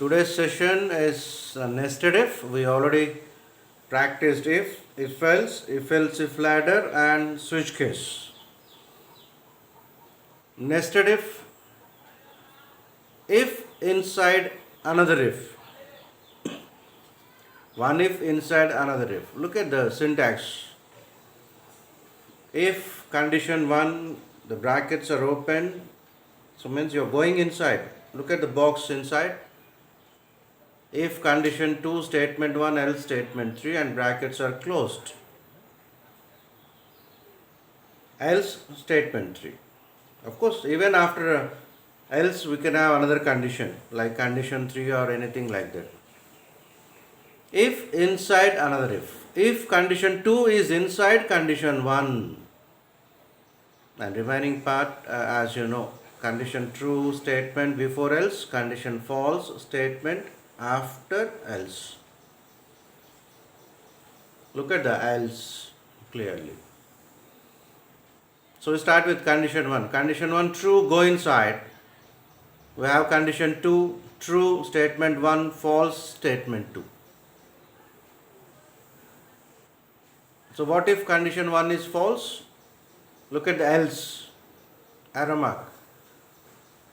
Today's session is nested if. We already practiced if else, if ladder, and switch case. Nested if inside another if. One if inside another if. Look at the syntax. If condition 1, the brackets are open, so means you're going inside. Look at the box inside. If condition 2, statement 1, else statement 3, and brackets are closed. Else statement 3. Of course, even after else we can have another condition like condition 3 or anything like that. If inside another if condition 2 is inside condition 1, and remaining part as you know, condition true statement before else, condition false statement after else. Look at the else clearly. So we start with condition 1. Condition 1 true, go inside. We have condition 2 true, statement 1 false, statement 2. So what if condition 1 is false? Look at the else, arrow mark,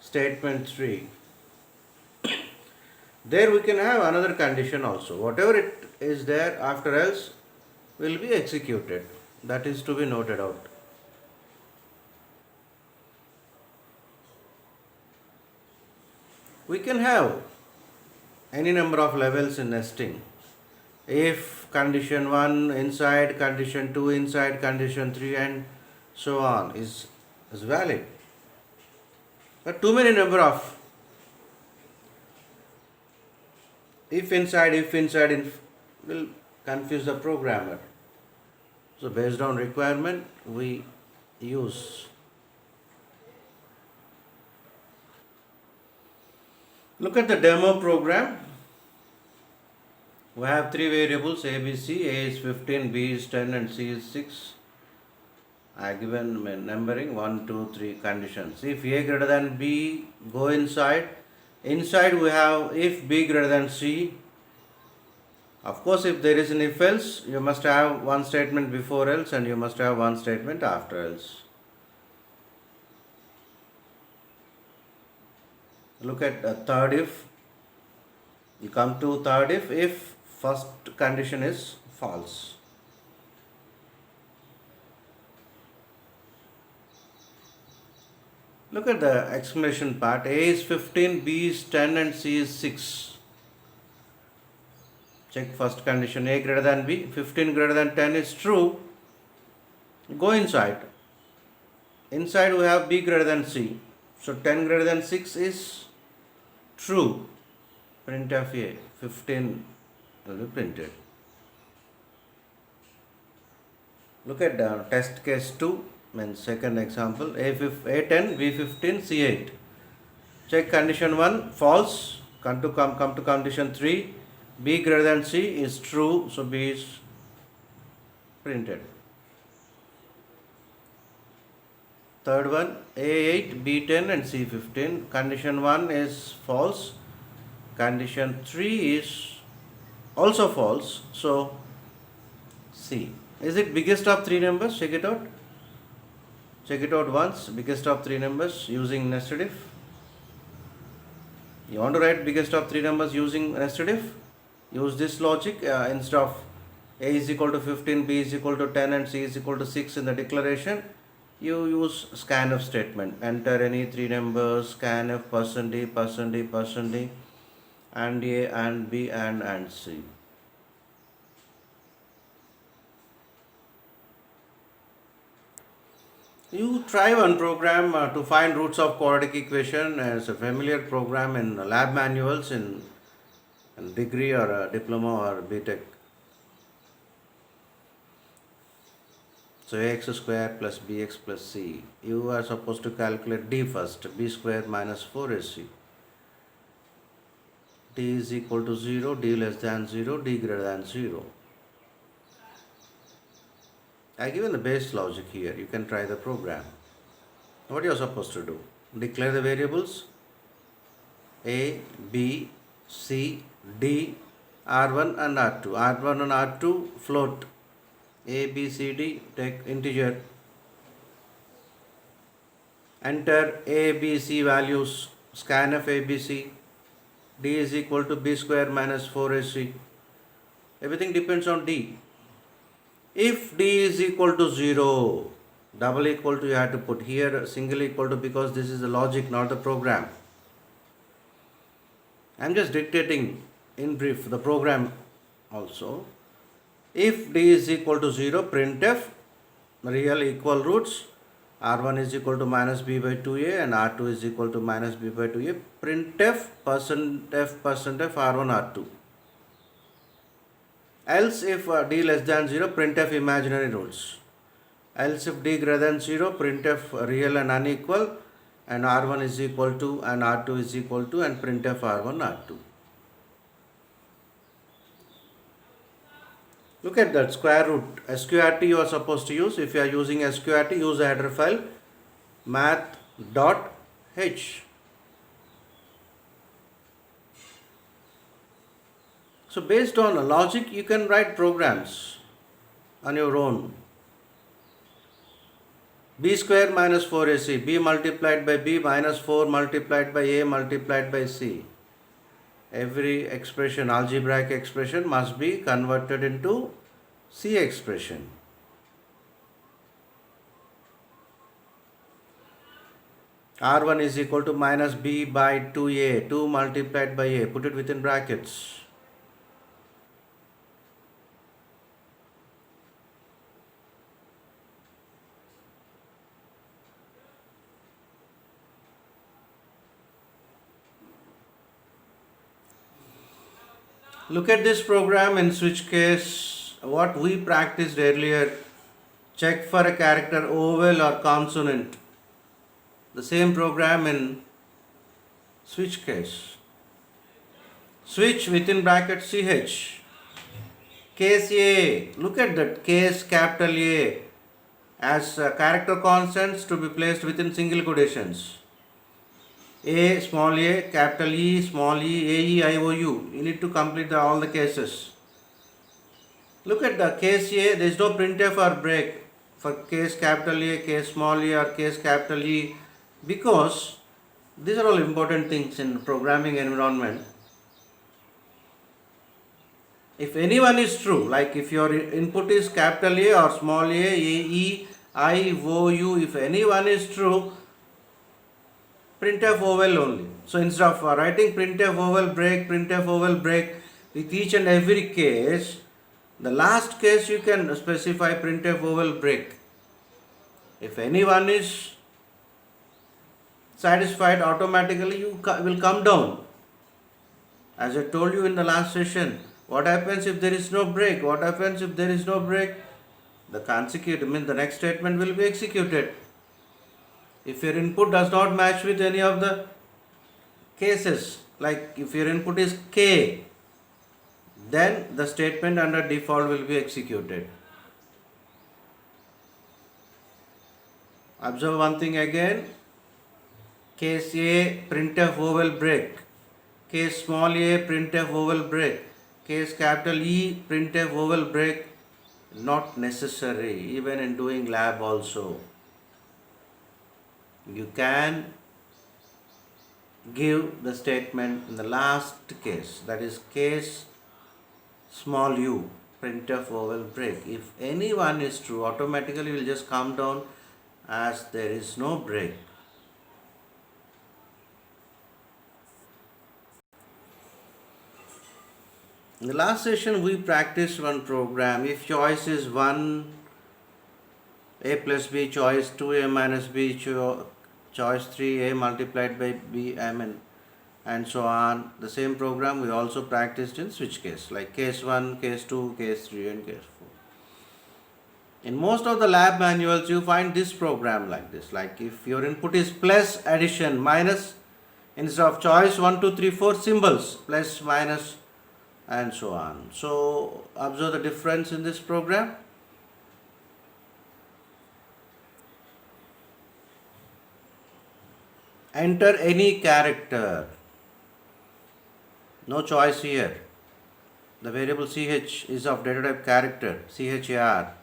statement 3. There we can have another condition also. Whatever it is there after else will be executed. That is to be noted out. We can have any number of levels in nesting. If condition 1 inside, condition 2 inside, condition 3 and so on is valid. But too many number of if inside will confuse the programmer. So based on requirement we use. Look at the demo program. We have three variables A, B, C. A is 15, B is 10 and C is 6. I given numbering 1, 2, 3 conditions. If A greater than B, go inside. Inside we have if B greater than C. Of course, if there is an if else, you must have one statement before else and you must have one statement after else. Look at the third if. You come to third if first condition is false. Look at the exclamation part. A is 15, B is 10 and C is 6. Check first condition. A greater than B. 15 greater than 10 is true. Go inside. Inside we have B greater than C. So 10 greater than 6 is true. Printf A. 15 will be printed. Look at the test case 2. Means second example, A10, B15, C8. Check condition 1, false. Come to condition 3, B greater than C is true, so B is printed. Third one, A8, B10 and C15. Condition 1 is false. Condition 3 is also false, so C. Is it biggest of three numbers? Check it out. Check it out once, biggest of three numbers using nested if. You want to write biggest of three numbers using nested if? Use this logic instead of A is equal to 15, B is equal to 10 and C is equal to 6 in the declaration. You use scanf statement. Enter any three numbers, scanf %D, %D, %D and A and B and C. You try one program to find roots of quadratic equation as a familiar program in lab manuals in degree or diploma or BTech. So ax square plus bx plus c. You are supposed to calculate d first. B square minus 4ac. D is equal to 0, d less than 0, d greater than 0. I given the base logic here. You can try the program. What you are supposed to do? Declare the variables A, B, C, D, R1 and R2. R1 and R2 float. A, B, C, D, take integer. Enter A, B, C values. Scanf A, B, C. D is equal to B square minus 4AC. Everything depends on D. If D is equal to 0, double equal to you have to put here, single equal to, because this is the logic, not the program. I'm just dictating in brief the program also. If D is equal to 0, printf real equal roots, R1 is equal to minus B by 2A and R2 is equal to minus B by 2A, printf %f R1 R2. Else if D less than 0, printf imaginary roots. Else if D greater than 0, printf real and unequal, and R1 is equal to and R2 is equal to, and printf R1 R2. Look at that square root. SQRT you are supposed to use. If you are using SQRT, use the header file math.h. So based on logic, you can write programs on your own. B square minus 4AC, B multiplied by B minus 4 multiplied by A multiplied by C. Every expression, algebraic expression, must be converted into C expression. R1 is equal to minus B by 2A, 2 multiplied by A, put it within brackets. Look at this program, in which case what we practiced earlier, check for a character vowel or consonant. The same program in switch case. Switch within bracket CH. Case A, look at that, case capital A as character constants to be placed within single quotations. A, small a, capital E, small e, A, E, I, O, U. You need to complete all the cases. Look at the case A, there is no printf or break for case capital A, case small a or case capital E, because these are all important things in programming environment. If any one is true, like if your input is capital A or small a, E, I, O, U, if any one is true, printf vowel only. So instead of writing printf vowel break, with each and every case, the last case you can specify printf vowel break. If anyone is satisfied, automatically you will come down. As I told you in the last session, what happens if there is no break? What happens if there is no break? The consecutive means the next statement will be executed. If your input does not match with any of the cases, like if your input is K, then the statement under default will be executed. Observe one thing again. Case A, printf vowel break. Case small a, printf vowel break. Case capital E, printf vowel break. Not necessary, even in doing lab also. You can give the statement in the last case, that is case small u, printf vowel break. If any one is true, automatically will just come down as there is no break. In the last session we practiced one program. If choice is 1, a plus b, choice 2a minus b, choice 3a multiplied by b, and so on. The same program we also practiced in switch case, like case 1, case 2, case 3 and case 4. In most of the lab manuals you find this program like this, like if your input is plus, addition, minus, instead of choice 1, 2, 3, 4 symbols, plus, minus and so on. So observe the difference in this program. Enter any character. No choice here. The variable ch is of data type character, char.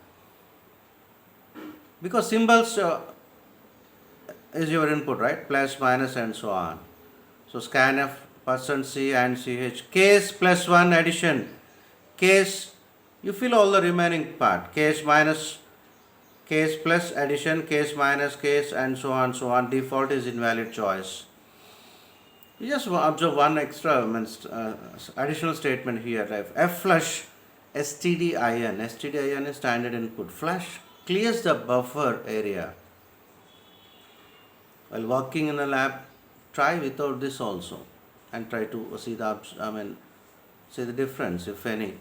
Because symbols is your input, right? Plus, minus, and so on. So scanf %c and ch. Case plus 1 addition. Case, you fill all the remaining part. Case minus, case plus addition, case minus, case, and so on, so on. Default is invalid choice. You just observe one extra additional statement here. Like f flush stdin. Stdin is standard input. Flush clears the buffer area. While working in a lab, try without this also, and try to see the difference, if any.